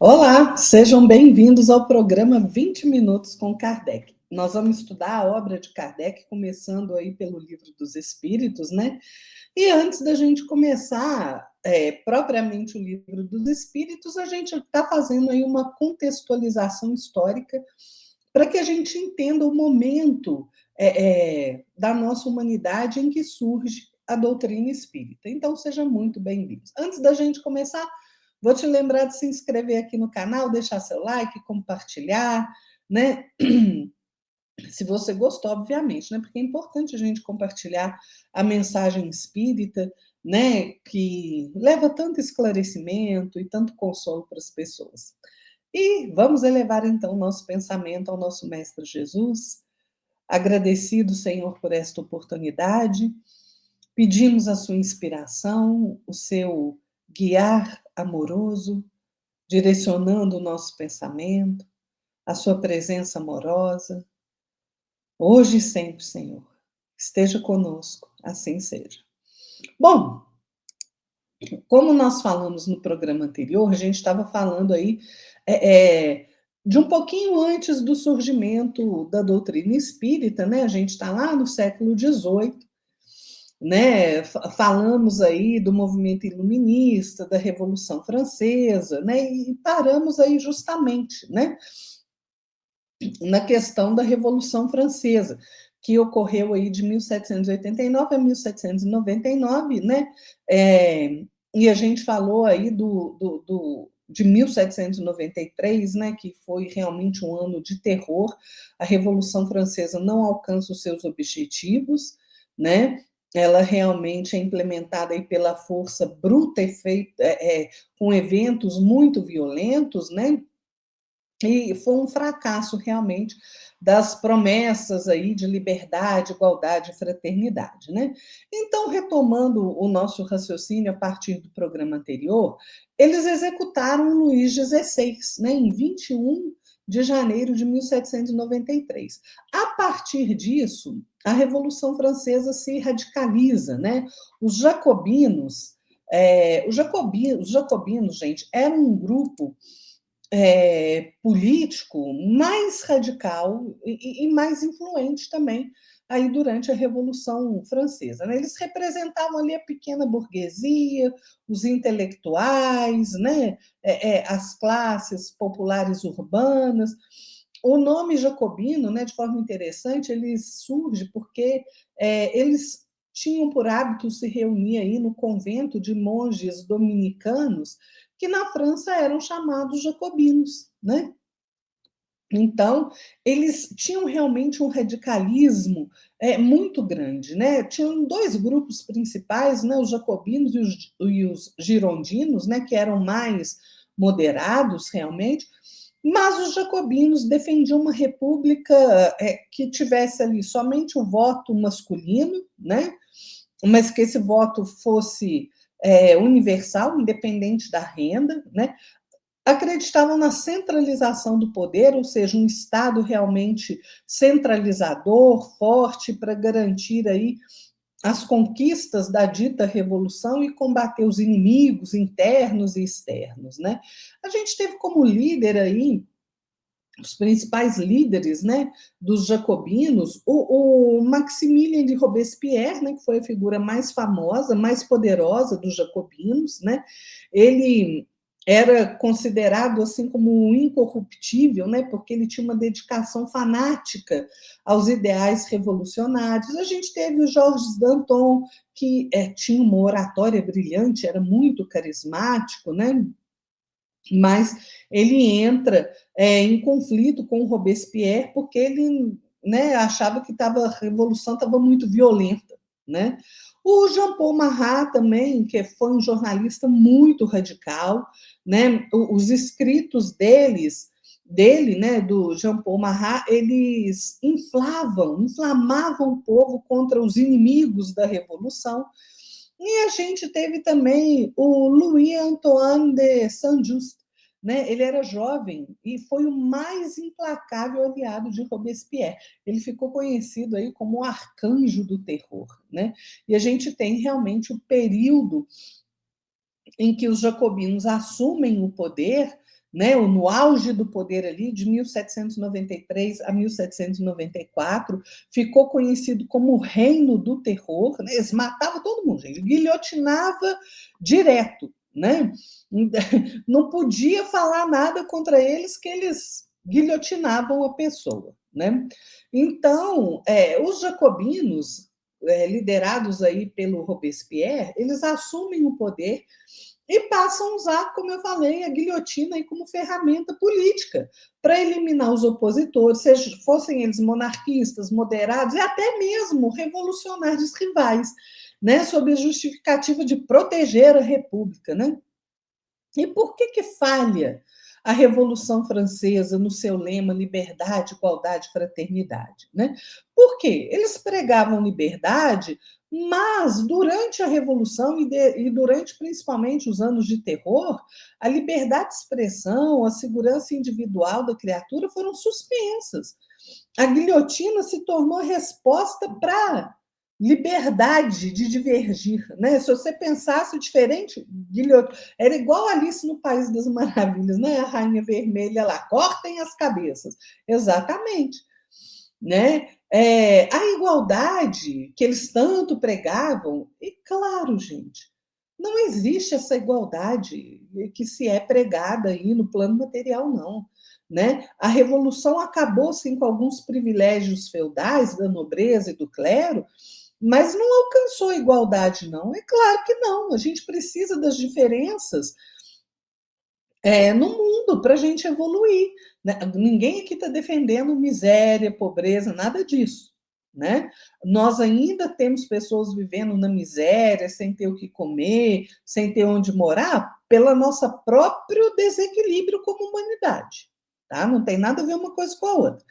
Olá, sejam bem-vindos ao programa 20 Minutos com Kardec. Nós vamos estudar a obra de Kardec, começando aí pelo Livro dos Espíritos, né? E antes da gente começar propriamente o Livro dos Espíritos, a gente está fazendo aí uma contextualização histórica para que a gente entenda o momento da nossa humanidade em que surge a doutrina espírita. Então, sejam muito bem-vindos. Antes da gente começar, vou te lembrar de se inscrever aqui no canal, deixar seu like, compartilhar, né? Se você gostou, obviamente, né? Porque é importante a gente compartilhar a mensagem espírita, né? Que leva tanto esclarecimento e tanto consolo para as pessoas. E vamos elevar então o nosso pensamento ao nosso Mestre Jesus, agradecido, Senhor, por esta oportunidade. Pedimos a sua inspiração, o seu guiar amoroso, direcionando o nosso pensamento, a sua presença amorosa, hoje e sempre, Senhor. Esteja conosco, assim seja. Bom, como nós falamos no programa anterior, a gente estava falando aí de um pouquinho antes do surgimento da doutrina espírita, né? A gente está lá no século XVIII, né? Falamos aí do movimento iluminista, da Revolução Francesa, né? E paramos aí justamente, né? Na questão da Revolução Francesa, que ocorreu aí de 1789 a 1799, né? E a gente falou aí de 1793, né, que foi realmente um ano de terror. A Revolução Francesa não alcança os seus objetivos, né? Ela realmente é implementada aí pela força bruta e feita com eventos muito violentos, né? E foi um fracasso realmente das promessas aí de liberdade, igualdade e fraternidade, né? Então, retomando o nosso raciocínio a partir do programa anterior, eles executaram Luís XVI, né, em 21 de janeiro de 1793. A partir disso, a Revolução Francesa se radicaliza, né? Os jacobinos, gente, eram um grupo político mais radical e mais influente também aí durante a Revolução Francesa, né? Eles representavam ali a pequena burguesia, os intelectuais, né? As classes populares urbanas. O nome jacobino, né, de forma interessante, ele surge porque eles tinham por hábito se reunir aí no convento de monges dominicanos que na França eram chamados jacobinos, né? Então, eles tinham realmente um radicalismo muito grande, né? Tinham dois grupos principais, né? Os jacobinos e os girondinos, né? Que eram mais moderados realmente, mas os jacobinos defendiam uma república que tivesse ali somente o voto masculino, né? Mas que esse voto fosse universal, independente da renda, né? Acreditavam na centralização do poder, ou seja, um Estado realmente centralizador, forte, para garantir aí as conquistas da dita revolução e combater os inimigos internos e externos, né? A gente teve como líder aí os principais líderes, né, dos jacobinos, o Maximilien de Robespierre, né, que foi a figura mais famosa, mais poderosa dos jacobinos, né? Ele era considerado assim como incorruptível, né, porque ele tinha uma dedicação fanática aos ideais revolucionários. A gente teve o Georges Danton, que tinha uma oratória brilhante, era muito carismático, né? Mas ele entra em conflito com o Robespierre porque ele, né, achava que a revolução estava muito violenta, né? O Jean Paul Marat também, que foi um jornalista muito radical, né? Os escritos dele, né, do Jean Paul Marat, eles inflamavam o povo contra os inimigos da revolução. E a gente teve também o Louis Antoine de Saint-Just, né? Ele era jovem e foi o mais implacável aliado de Robespierre. Ele ficou conhecido aí como o arcanjo do terror, né? E a gente tem realmente o período em que os jacobinos assumem o poder, né, no auge do poder ali, de 1793 a 1794, ficou conhecido como o Reino do Terror, né? Eles matavam todo mundo, gente, guilhotinava direto, né? Não podia falar nada contra eles, que eles guilhotinavam a pessoa, né? Então, os jacobinos, liderados aí pelo Robespierre, eles assumem o poder e passam a usar, como eu falei, a guilhotina aí como ferramenta política para eliminar os opositores, seja fossem eles monarquistas, moderados e até mesmo revolucionários rivais, né, sob a justificativa de proteger a República, né? E por que falha a Revolução Francesa no seu lema liberdade, igualdade, fraternidade? Né? Por quê? Eles pregavam liberdade, mas durante a Revolução e durante principalmente os anos de terror, a liberdade de expressão, a segurança individual da criatura foram suspensas. A guilhotina se tornou a resposta para liberdade de divergir, né? Se você pensasse diferente, era igual Alice no País das Maravilhas, né? A Rainha Vermelha lá, cortem as cabeças. Exatamente, né? A igualdade que eles tanto pregavam, e claro, gente, não existe essa igualdade que se é pregada aí no plano material, não. Né? A revolução acabou sim com alguns privilégios feudais da nobreza e do clero, mas não alcançou a igualdade, não. É claro que não. A gente precisa das diferenças no mundo para a gente evoluir. Né? Ninguém aqui está defendendo miséria, pobreza, nada disso. Né? Nós ainda temos pessoas vivendo na miséria, sem ter o que comer, sem ter onde morar, pelo nosso próprio desequilíbrio como humanidade. Tá? Não tem nada a ver uma coisa com a outra.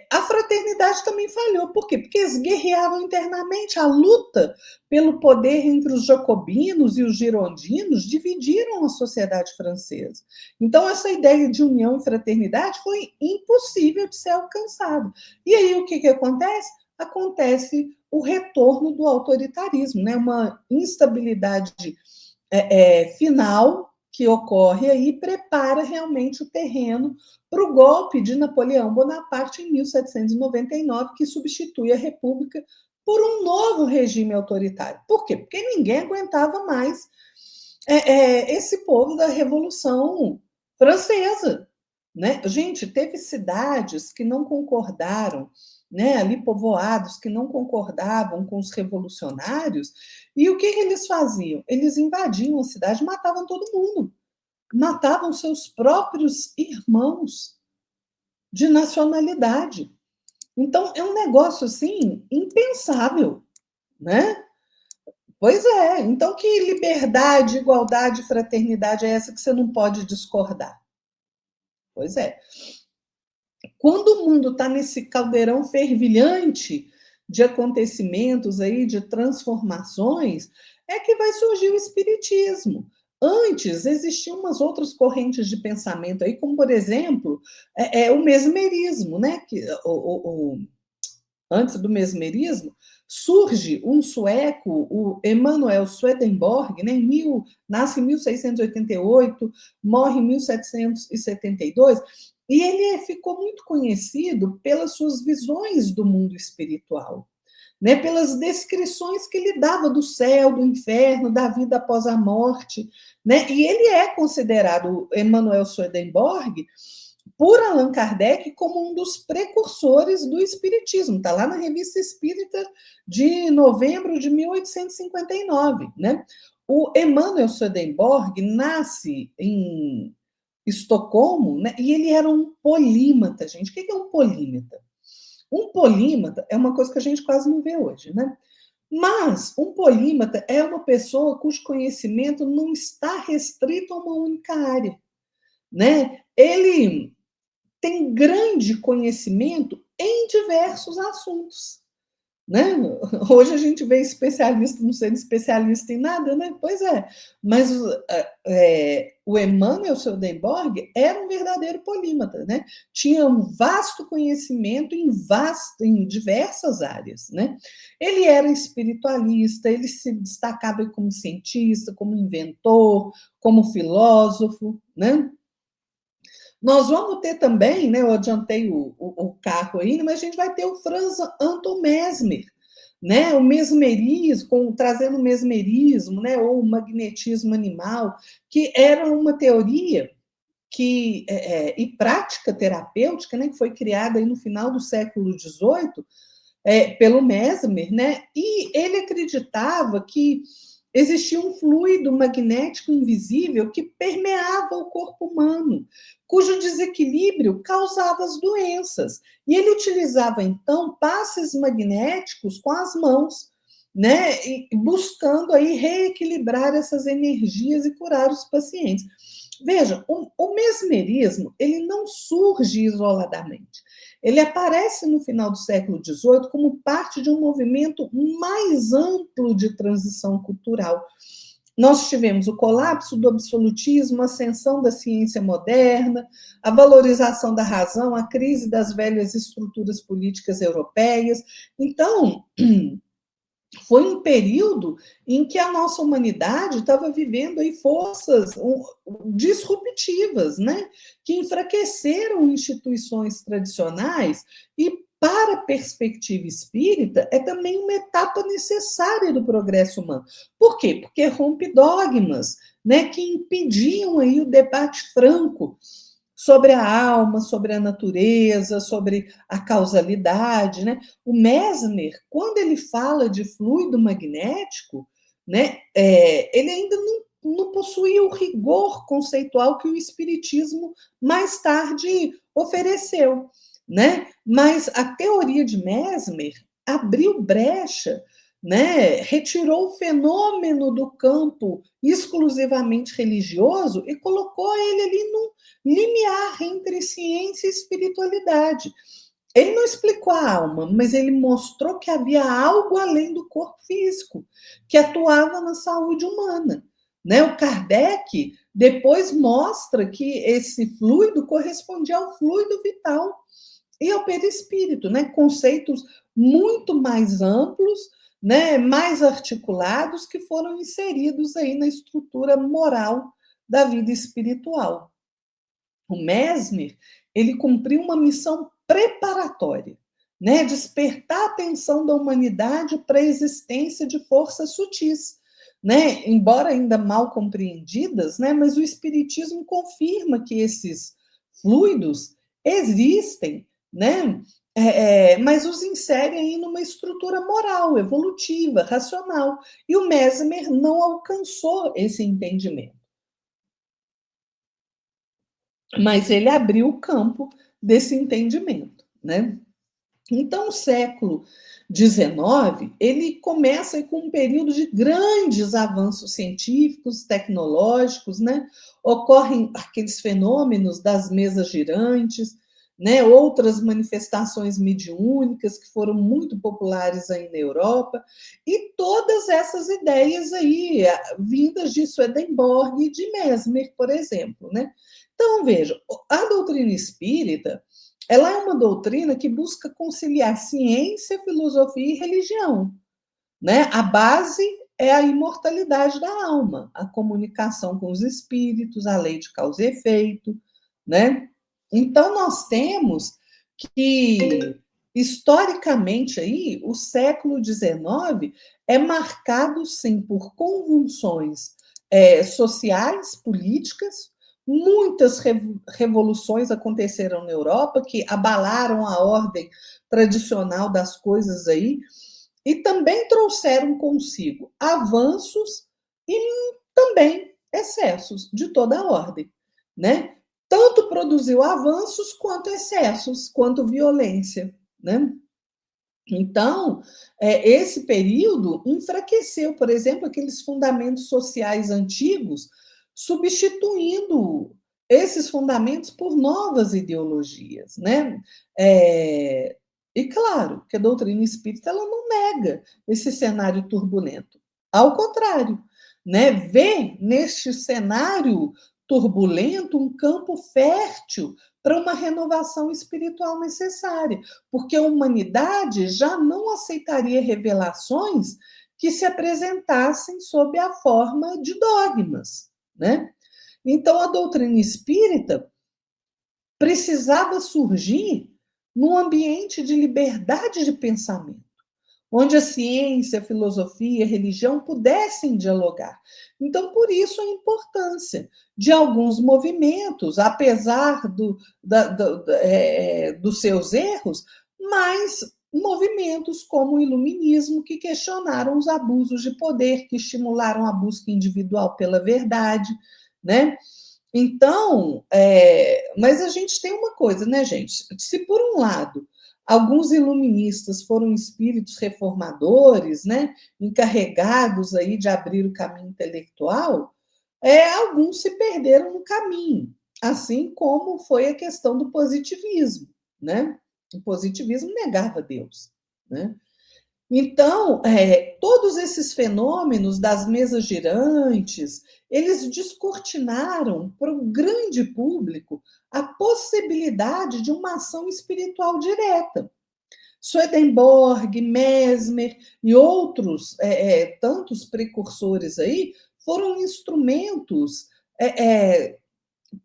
A fraternidade também falhou. Por quê? Porque eles guerreavam internamente. A luta pelo poder entre os jacobinos e os girondinos dividiram a sociedade francesa. Então, essa ideia de união e fraternidade foi impossível de ser alcançada. E aí, o que acontece? Acontece o retorno do autoritarismo, né? Uma instabilidade final que ocorre aí prepara realmente o terreno para o golpe de Napoleão Bonaparte em 1799, que substitui a República por um novo regime autoritário. Por quê? Porque ninguém aguentava mais esse povo da Revolução Francesa. Né? Gente, teve cidades que não concordaram, né? Ali povoados que não concordavam com os revolucionários, e o que eles faziam? Eles invadiam a cidade, matavam todo mundo, matavam seus próprios irmãos de nacionalidade. Então, é um negócio assim impensável, né? Pois é. Então, que liberdade, igualdade, fraternidade é essa que você não pode discordar? Pois é. Quando o mundo está nesse caldeirão fervilhante de acontecimentos aí, de transformações, é que vai surgir o espiritismo. Antes existiam umas outras correntes de pensamento aí, como por exemplo, o mesmerismo, né? Antes do mesmerismo, surge um sueco, o Emanuel Swedenborg, né, nasce em 1688, morre em 1772, e ele ficou muito conhecido pelas suas visões do mundo espiritual, né, pelas descrições que ele dava do céu, do inferno, da vida após a morte. Né, e ele é considerado, Emanuel Swedenborg, por Allan Kardec como um dos precursores do espiritismo. Está lá na Revista Espírita de novembro de 1859. Né? O Emanuel Swedenborg nasce em Estocolmo, né? E ele era um polímata, gente. O que é um polímata? Um polímata é uma coisa que a gente quase não vê hoje, né? Mas um polímata é uma pessoa cujo conhecimento não está restrito a uma única área, né? Ele tem grande conhecimento em diversos assuntos. né? Hoje a gente vê especialista não sendo especialista em nada, né? Pois é, mas o Emanuel Swedenborg era um verdadeiro polímata, né? Tinha um vasto conhecimento em diversas áreas, né? Ele era espiritualista, ele se destacava como cientista, como inventor, como filósofo, né? Nós vamos ter também, né, eu adiantei o carro aí, mas a gente vai ter o Franz Anton Mesmer, né, o mesmerismo, trazendo o mesmerismo, né, ou o magnetismo animal, que era uma teoria e prática terapêutica, né, que foi criada aí no final do século XVIII, pelo Mesmer, né, e ele acreditava que existia um fluido magnético invisível que permeava o corpo humano, cujo desequilíbrio causava as doenças. E ele utilizava, então, passes magnéticos com as mãos, né, buscando aí reequilibrar essas energias e curar os pacientes. Veja, o mesmerismo, ele não surge isoladamente. Ele aparece no final do século XVIII como parte de um movimento mais amplo de transição cultural. Nós tivemos o colapso do absolutismo, a ascensão da ciência moderna, a valorização da razão, a crise das velhas estruturas políticas europeias. Então, foi um período em que a nossa humanidade estava vivendo aí forças disruptivas, né? Que enfraqueceram instituições tradicionais e para a perspectiva espírita, é também uma etapa necessária do progresso humano. Por quê? Porque rompe dogmas, né, que impediam aí o debate franco sobre a alma, sobre a natureza, sobre a causalidade, né? O Mesmer, quando ele fala de fluido magnético, né, ele ainda não possuía o rigor conceitual que o Espiritismo mais tarde ofereceu, né? Mas a teoria de Mesmer abriu brecha, né? Retirou o fenômeno do campo exclusivamente religioso e colocou ele ali num limiar entre ciência e espiritualidade. Ele não explicou a alma, mas ele mostrou que havia algo além do corpo físico, que atuava na saúde humana. Né? O Kardec depois mostra que esse fluido correspondia ao fluido vital e ao perispírito, né? Conceitos muito mais amplos, né? Mais articulados, que foram inseridos aí na estrutura moral da vida espiritual. O Mesmer, ele cumpriu uma missão preparatória, né? Despertar a atenção da humanidade para a existência de forças sutis, né? Embora ainda mal compreendidas, né? Mas o espiritismo confirma que esses fluidos existem, né? Mas os insere aí numa estrutura moral, evolutiva, racional. E o Mesmer não alcançou esse entendimento, mas ele abriu o campo desse entendimento, né? Então, o século XIX, ele começa com um período de grandes avanços científicos, tecnológicos, né? Ocorrem aqueles fenômenos das mesas girantes, né? Outras manifestações mediúnicas que foram muito populares aí na Europa, e todas essas ideias aí, vindas de Swedenborg e de Mesmer, por exemplo, né? Então, veja, a doutrina espírita, ela é uma doutrina que busca conciliar ciência, filosofia e religião, né? A base é a imortalidade da alma, a comunicação com os espíritos, a lei de causa e efeito, né? Então nós temos que historicamente aí o século XIX é marcado sim por convulsões sociais, políticas. Muitas revoluções aconteceram na Europa que abalaram a ordem tradicional das coisas aí e também trouxeram consigo avanços e também excessos de toda a ordem, né? Tanto produziu avanços quanto excessos, quanto violência, né? Então, esse período enfraqueceu, por exemplo, aqueles fundamentos sociais antigos, substituindo esses fundamentos por novas ideologias, né? E claro que a doutrina espírita ela não nega esse cenário turbulento. Ao contrário, né? Vê neste cenário turbulento um campo fértil para uma renovação espiritual necessária, porque a humanidade já não aceitaria revelações que se apresentassem sob a forma de dogmas, né? Então a doutrina espírita precisava surgir num ambiente de liberdade de pensamento, onde a ciência, a filosofia, a religião pudessem dialogar. Então, por isso a importância de alguns movimentos, apesar dos seus erros, mas movimentos como o iluminismo, que questionaram os abusos de poder, que estimularam a busca individual pela verdade, né? Então, mas a gente tem uma coisa, né, gente? Se por um lado alguns iluministas foram espíritos reformadores, né, encarregados aí de abrir o caminho intelectual, alguns se perderam no caminho, assim como foi a questão do positivismo, né? O positivismo negava Deus, né? Então, todos esses fenômenos das mesas girantes, eles descortinaram para o grande público a possibilidade de uma ação espiritual direta. Swedenborg, Mesmer e outros tantos precursores aí foram instrumentos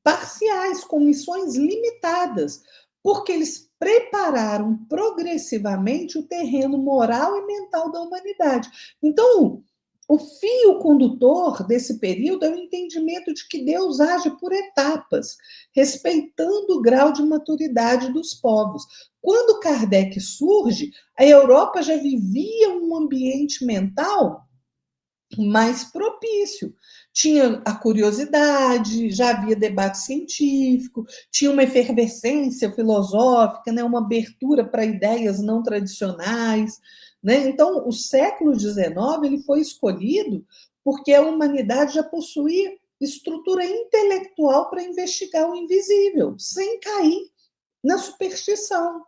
parciais, com missões limitadas, porque eles prepararam progressivamente o terreno moral e mental da humanidade. Então, o fio condutor desse período é o entendimento de que Deus age por etapas, respeitando o grau de maturidade dos povos. Quando Kardec surge, a Europa já vivia um ambiente mental mais propício. Tinha a curiosidade, já havia debate científico, tinha uma efervescência filosófica, né, uma abertura para ideias não tradicionais. Né? Então, o século XIX ele foi escolhido porque a humanidade já possuía estrutura intelectual para investigar o invisível, sem cair na superstição.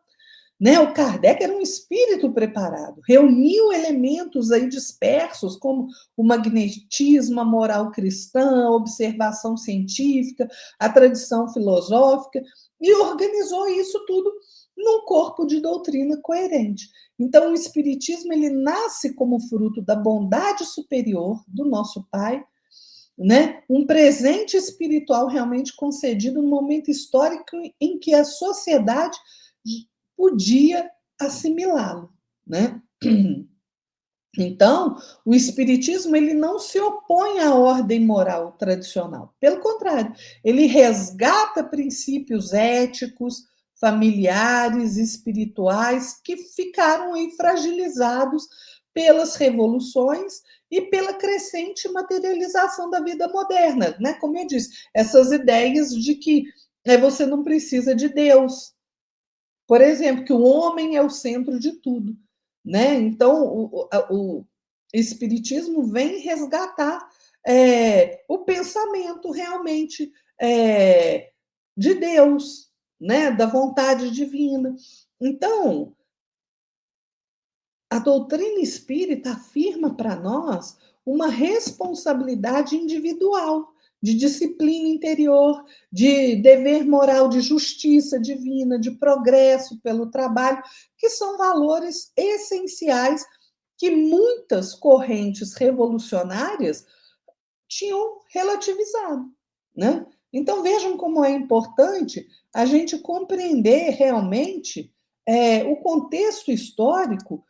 Né? O Kardec era um espírito preparado, reuniu elementos aí dispersos, como o magnetismo, a moral cristã, a observação científica, a tradição filosófica, e organizou isso tudo num corpo de doutrina coerente. Então, o Espiritismo ele nasce como fruto da bondade superior do nosso Pai, né? Um presente espiritual realmente concedido no momento histórico em que a sociedade podia assimilá-lo, né? Então, o espiritismo ele não se opõe à ordem moral tradicional. Pelo contrário, ele resgata princípios éticos, familiares, espirituais que ficaram aí fragilizados pelas revoluções e pela crescente materialização da vida moderna, né? Como eu disse, essas ideias de que você não precisa de Deus, por exemplo, que o homem é o centro de tudo, né? Então, o espiritismo vem resgatar o pensamento realmente de Deus, né? Da vontade divina. Então, a doutrina espírita afirma para nós uma responsabilidade individual, de disciplina interior, de dever moral, de justiça divina, de progresso pelo trabalho, que são valores essenciais que muitas correntes revolucionárias tinham relativizado, né? Então vejam como é importante a gente compreender realmente o contexto histórico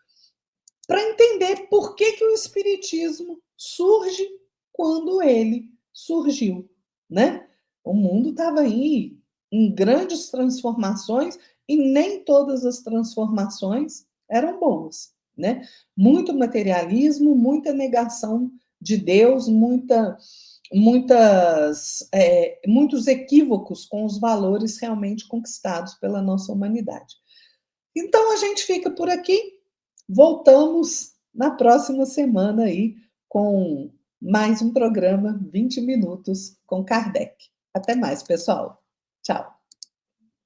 para entender por que o espiritismo surge quando ele surgiu, né? O mundo estava aí em grandes transformações e nem todas as transformações eram boas, né? Muito materialismo, muita negação de Deus, muitos equívocos com os valores realmente conquistados pela nossa humanidade. Então a gente fica por aqui. Voltamos na próxima semana aí com mais um programa 20 minutos com Kardec. Até mais, pessoal. Tchau.